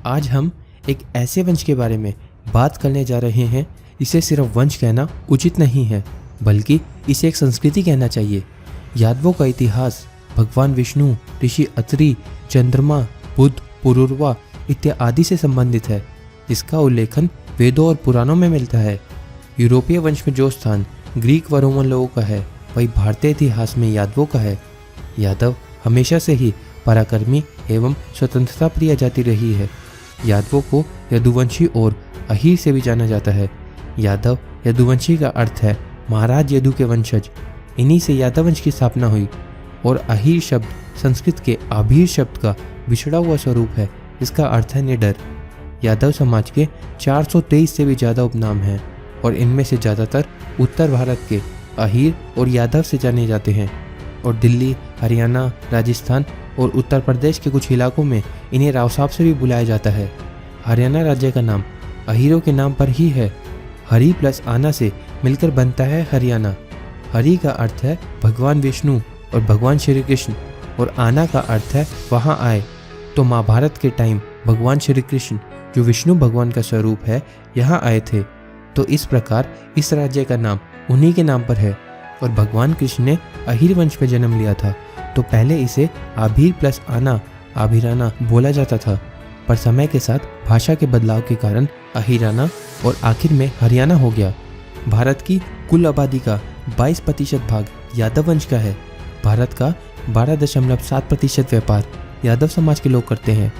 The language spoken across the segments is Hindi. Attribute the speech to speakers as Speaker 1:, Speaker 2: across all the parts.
Speaker 1: आज हम एक ऐसे वंश के बारे में बात करने जा रहे हैं। इसे सिर्फ वंश कहना उचित नहीं है, बल्कि इसे एक संस्कृति कहना चाहिए। यादवों का इतिहास भगवान विष्णु, ऋषि अत्रि, चंद्रमा, बुध, पुरुरवा इत्यादि से संबंधित है, जिसका उल्लेखन वेदों और पुराणों में मिलता है। यूरोपीय वंश में जो स्थान ग्रीक व रोमन लोगों का है, वही भारतीय इतिहास में यादवों का है। यादव हमेशा से ही पराक्रमी एवं स्वतंत्रता प्रिय जाति रही है। यादवों को यदुवंशी और अहीर से भी जाना जाता है। यादव यदुवंशी का अर्थ है महाराज यदु के वंशज। इन्हीं से यादव वंश की स्थापना हुई। और अहीर शब्द संस्कृत के आभीर शब्द का बिछड़ा हुआ स्वरूप है, इसका अर्थ है निडर। यादव समाज के 423 से भी ज़्यादा उपनाम हैं और इनमें से ज़्यादातर उत्तर भारत के अहीर और यादव से जाने जाते हैं और दिल्ली, हरियाणा, राजस्थान और उत्तर प्रदेश के कुछ इलाकों में इन्हें राव साहब से भी बुलाया जाता है। हरियाणा राज्य का नाम अहीरों के नाम पर ही है। हरि प्लस आना से मिलकर बनता है हरियाणा। हरि का अर्थ है भगवान विष्णु और भगवान श्री कृष्ण, और आना का अर्थ है वहाँ आए। तो महाभारत के टाइम भगवान श्री कृष्ण, जो विष्णु भगवान का स्वरूप है, यहाँ आए थे। तो इस प्रकार इस राज्य का नाम उन्हीं के नाम पर है। और भगवान कृष्ण ने अहीर वंश में जन्म लिया था, तो पहले इसे आभीर प्लस आना, आभीराना बोला जाता था। पर समय के साथ भाषा के बदलाव के कारण अहीराना और आखिर में हरियाणा हो गया। भारत की कुल आबादी का 22% भाग यादव वंश का है। भारत का 12.7% व्यापार यादव समाज के लोग करते हैं।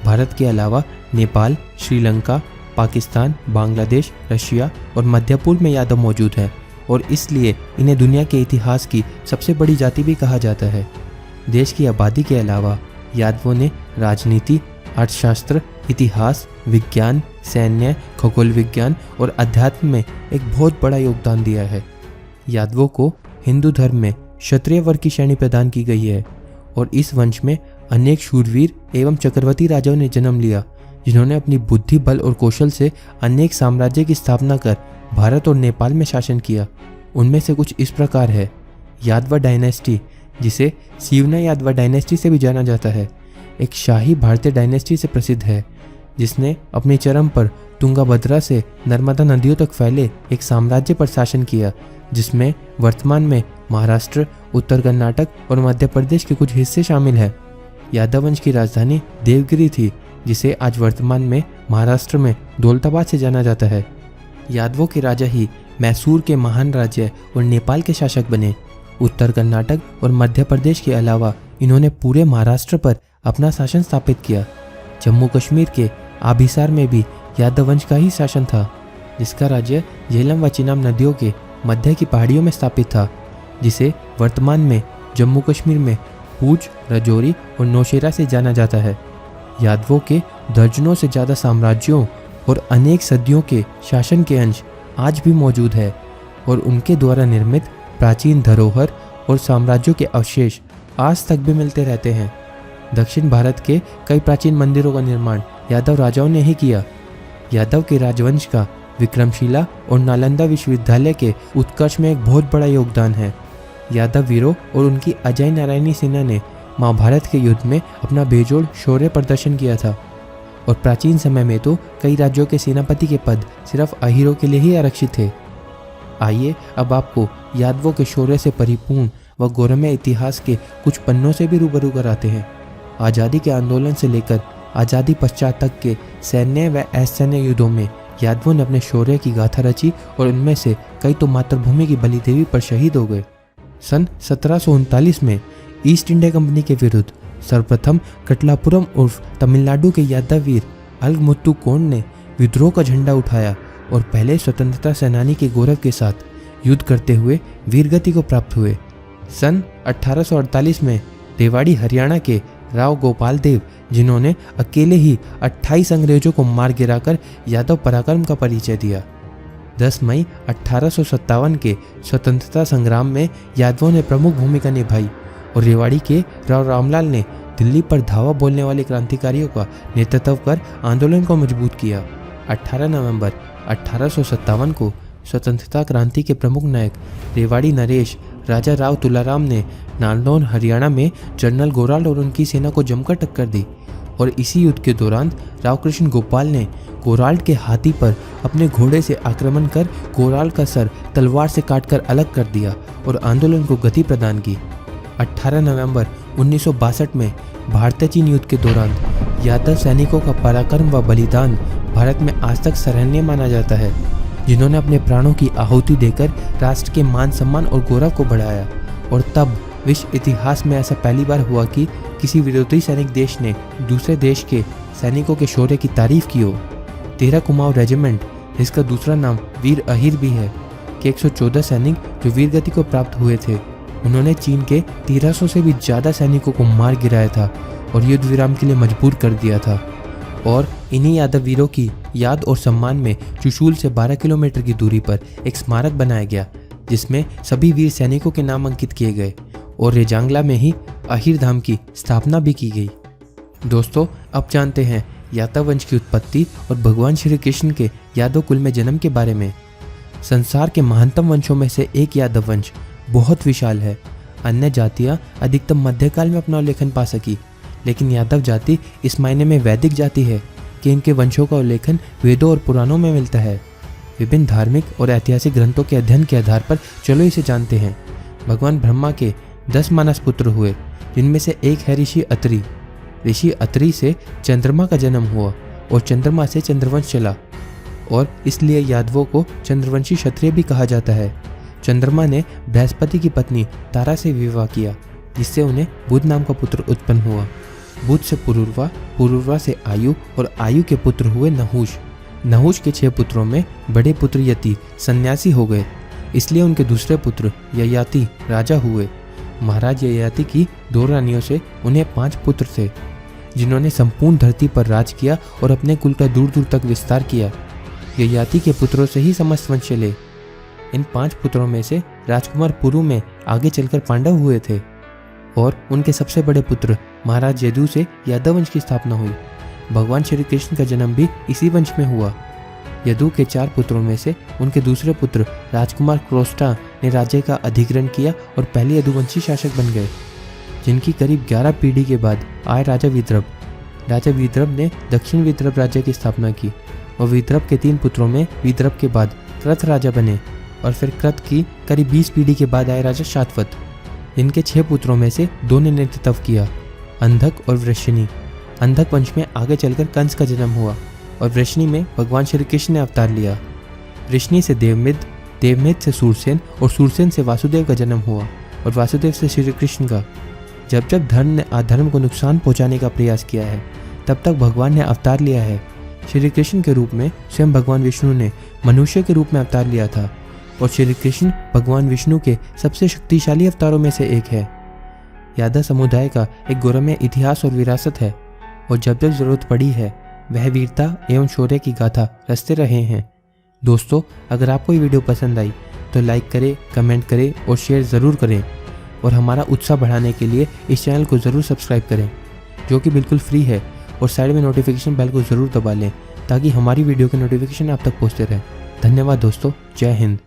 Speaker 1: भारत के अलावा नेपाल, श्रीलंका, पाकिस्तान, बांग्लादेश, रशिया और मध्य पूर्व में यादव मौजूद हैं और इसलिए इन्हें दुनिया के इतिहास की सबसे बड़ी जाति भी कहा जाता है। देश की आबादी के अलावा यादवों ने राजनीति, अर्थशास्त्र, इतिहास, विज्ञान, सैन्य, खगोल विज्ञान और अध्यात्म में एक बहुत बड़ा योगदान दिया है। यादवों को हिंदू धर्म में क्षत्रिय वर्ग की श्रेणी प्रदान की गई है और इस वंश में अनेक शूरवीर एवं चक्रवर्ती राजाओं ने जन्म लिया, जिन्होंने अपनी बुद्धि, बल और कौशल से अनेक साम्राज्य की स्थापना कर भारत और नेपाल में शासन किया। उनमें से कुछ इस प्रकार है। यादव डायनेस्टी, जिसे सीवना यादव डायनेस्टी से भी जाना जाता है, एक शाही भारतीय डायनेस्टी से प्रसिद्ध है, जिसने अपनी चरम पर तुंगाभद्रा से नर्मदा नदियों तक फैले एक साम्राज्य पर शासन किया, जिसमें वर्तमान में महाराष्ट्र, उत्तर कर्नाटक और मध्य प्रदेश के कुछ हिस्से शामिल हैं। यादव वंश की राजधानी देवगिरी थी, जिसे आज वर्तमान में महाराष्ट्र में दौलताबाद से जाना जाता है। यादवों के राजा ही मैसूर के महान राज्य और नेपाल के शासक बने। उत्तर कर्नाटक और मध्य प्रदेश के अलावा इन्होंने पूरे महाराष्ट्र पर अपना शासन स्थापित किया। जम्मू कश्मीर के आभिसार में भी यादव वंश का ही शासन था, जिसका राज्य झेलम व चिनाब नदियों के मध्य की पहाड़ियों में स्थापित था, जिसे वर्तमान में जम्मू कश्मीर में पूंछ, राजौरी और नौशेरा से जाना जाता है। यादवों के दर्जनों से ज़्यादा साम्राज्यों और अनेक सदियों के शासन के अंश आज भी मौजूद है और उनके द्वारा निर्मित प्राचीन धरोहर और साम्राज्यों के अवशेष आज तक भी मिलते रहते हैं। दक्षिण भारत के कई प्राचीन मंदिरों का निर्माण यादव राजाओं ने ही किया। यादव के राजवंश का विक्रमशिला और नालंदा विश्वविद्यालय के उत्कर्ष में एक बहुत बड़ा योगदान है। यादव वीरों और उनकी अजय नारायणी सेना ने महाभारत के युद्ध में अपना बेजोड़ शौर्य प्रदर्शन किया था और प्राचीन समय में तो कई राज्यों के सेनापति के पद सिर्फ अहीरों के लिए ही आरक्षित थे। आइए अब आपको यादवों के शौर्य से परिपूर्ण व गौरवमय इतिहास के कुछ पन्नों से भी रूबरू कराते हैं। आज़ादी के आंदोलन से लेकर आज़ादी पश्चात तक के सैन्य व असैन्य युद्धों में यादवों ने अपने शौर्य की गाथा रची और उनमें से कई तो मातृभूमि की बलि देवी पर शहीद हो गए। सन 1739 में ईस्ट इंडिया कंपनी के विरुद्ध सर्वप्रथम कटलापुरम उर्फ तमिलनाडु के यादव वीर अलगमुत्तु कोंड ने विद्रोह का झंडा उठाया और पहले स्वतंत्रता सेनानी के गौरव के साथ युद्ध करते हुए वीरगति को प्राप्त हुए। सन 1848 में रेवाड़ी हरियाणा के राव गोपाल देव, जिन्होंने अकेले ही 28 अंग्रेजों को मार गिराकर यादव पराक्रम का परिचय दिया। 10 मई 1857 के स्वतंत्रता संग्राम में यादवों ने प्रमुख भूमिका निभाई और रेवाड़ी के राव रामलाल ने दिल्ली पर धावा बोलने वाले क्रांतिकारियों का नेतृत्व कर आंदोलन को मजबूत किया। 18 नवंबर 1857 को स्वतंत्रता क्रांति के प्रमुख नायक रेवाड़ी नरेश राजा राव तुलाराम ने नारनौल हरियाणा में जनरल गोराल और उनकी सेना को जमकर टक्कर दी और इसी युद्ध के दौरान राव कृष्ण गोपाल ने कोराल्ट के हाथी पर अपने घोड़े से आक्रमण कर कोराल्ट का सर तलवार से काटकर अलग कर दिया और आंदोलन को गति प्रदान की। 18 नवंबर 1962 में भारत चीन युद्ध के दौरान यादव सैनिकों का पराक्रम व बलिदान भारत में आज तक सराहनीय माना जाता है, जिन्होंने अपने प्राणों की आहुति देकर राष्ट्र के मान सम्मान और गौरव को बढ़ाया। और तब विश्व इतिहास में ऐसा पहली बार हुआ कि किसी विरोधी सैनिक देश ने दूसरे देश के सैनिकों के शौर्य की तारीफ की हो। 13 कुमाऊं रेजिमेंट, जिसका दूसरा नाम वीर अहिर भी है, के 114 सैनिक जो वीरगति को प्राप्त हुए थे, उन्होंने चीन के 1300 से भी ज़्यादा सैनिकों को मार गिराया था और युद्ध विराम के लिए मजबूर कर दिया था। और इन्हीं यादव वीरों की याद और सम्मान में चुशूल से 12 किलोमीटर की दूरी पर एक स्मारक बनाया गया, जिसमें सभी वीर सैनिकों के नाम अंकित किए गए और रेजांगला में ही अहिर धाम की स्थापना भी की गई। दोस्तों, अब जानते हैं यादव वंश की उत्पत्ति और भगवान श्री कृष्ण के यादव कुल में जन्म के बारे में। संसार के महानतम वंशों में से एक यादव वंश बहुत विशाल है। अन्य जातियां अधिकतम मध्यकाल में अपना उल्लेखन पा सकी, लेकिन यादव जाति इस मायने में वैदिक जाति है कि इनके वंशों का उल्लेखन वेदों और पुराणों में मिलता है। विभिन्न धार्मिक और ऐतिहासिक ग्रंथों के अध्ययन के आधार पर चलो इसे जानते हैं। भगवान ब्रह्मा के 10 मानस पुत्र हुए, जिनमें से एक है ऋषि अत्रि। ऋषि अत्रि से चंद्रमा का जन्म हुआ और चंद्रमा से चंद्रवंश चला, और इसलिए यादवों को चंद्रवंशी क्षत्रिय भी कहा जाता है। चंद्रमा ने बृहस्पति की पत्नी तारा से विवाह किया, जिससे उन्हें बुध नाम का पुत्र उत्पन्न हुआ। बुध से पुरुरवा, पुरुरवा से आयु, और आयु के पुत्र हुए नहुष। नहुष के 6 पुत्रों में बड़े पुत्र यति सन्यासी हो गए, इसलिए उनके दूसरे पुत्र ययाति राजा हुए। महाराज ययाति की 2 रानियों से उन्हें 5 पुत्र थे, जिन्होंने संपूर्ण धरती पर राज किया और अपने कुल का दूर दूर तक विस्तार किया। ययाति के पुत्रों से ही समस्त वंश चले। इन 5 पुत्रों में से राजकुमार पुरु में आगे चलकर पांडव हुए थे, और उनके सबसे बड़े पुत्र महाराज यदु से यादव वंश की स्थापना हुई। भगवान श्री कृष्ण का जन्म भी इसी वंश में हुआ। यदु के 4 पुत्रों में से उनके दूसरे पुत्र राजकुमार क्रोष्टा ने राज्य का अधिग्रहण किया और पहले यदुवंशी शासक बन गए, जिनकी करीब 11 पीढ़ी के बाद आए राजा विद्रभ। राजा विद्रभ ने दक्षिण विद्रभ राज्य की स्थापना की, और विद्रभ के 3 पुत्रों में विद्रभ के बाद कृत राजा बने, और फिर कृत की करीब 20 पीढ़ी के बाद आए राजा शातवत। इनके 6 पुत्रों में से 2 ने नेतृत्व किया, अंधक और वृषणी। अंधक वंश में आगे चलकर कंस का जन्म हुआ, और वृषणी में भगवान श्री कृष्ण ने अवतार लिया। वृषणी से देवमिद, देवमिद से सूरसेन, और सूरसेन से वासुदेव का जन्म हुआ, और वासुदेव से श्री कृष्ण का। जब जब धर्म ने अधर्म को नुकसान पहुंचाने का प्रयास किया है, तब तक भगवान ने अवतार लिया है। श्री कृष्ण के रूप में स्वयं भगवान विष्णु ने मनुष्य के रूप में अवतार लिया था, और श्री कृष्ण भगवान विष्णु के सबसे शक्तिशाली अवतारों में से एक है। यादव समुदाय का एक गौरवमय इतिहास और विरासत है, और जब जब जरूरत पड़ी है वह वीरता एवं शौर्य की गाथा रचते रहे हैं। दोस्तों, अगर आपको ये वीडियो पसंद आई तो लाइक करें, कमेंट करें और शेयर ज़रूर करें, और हमारा उत्साह बढ़ाने के लिए इस चैनल को ज़रूर सब्सक्राइब करें, जो कि बिल्कुल फ्री है, और साइड में नोटिफिकेशन बेल को ज़रूर दबा लें ताकि हमारी वीडियो के नोटिफिकेशन आप तक पहुँचते रहें। धन्यवाद दोस्तों, जय हिंद।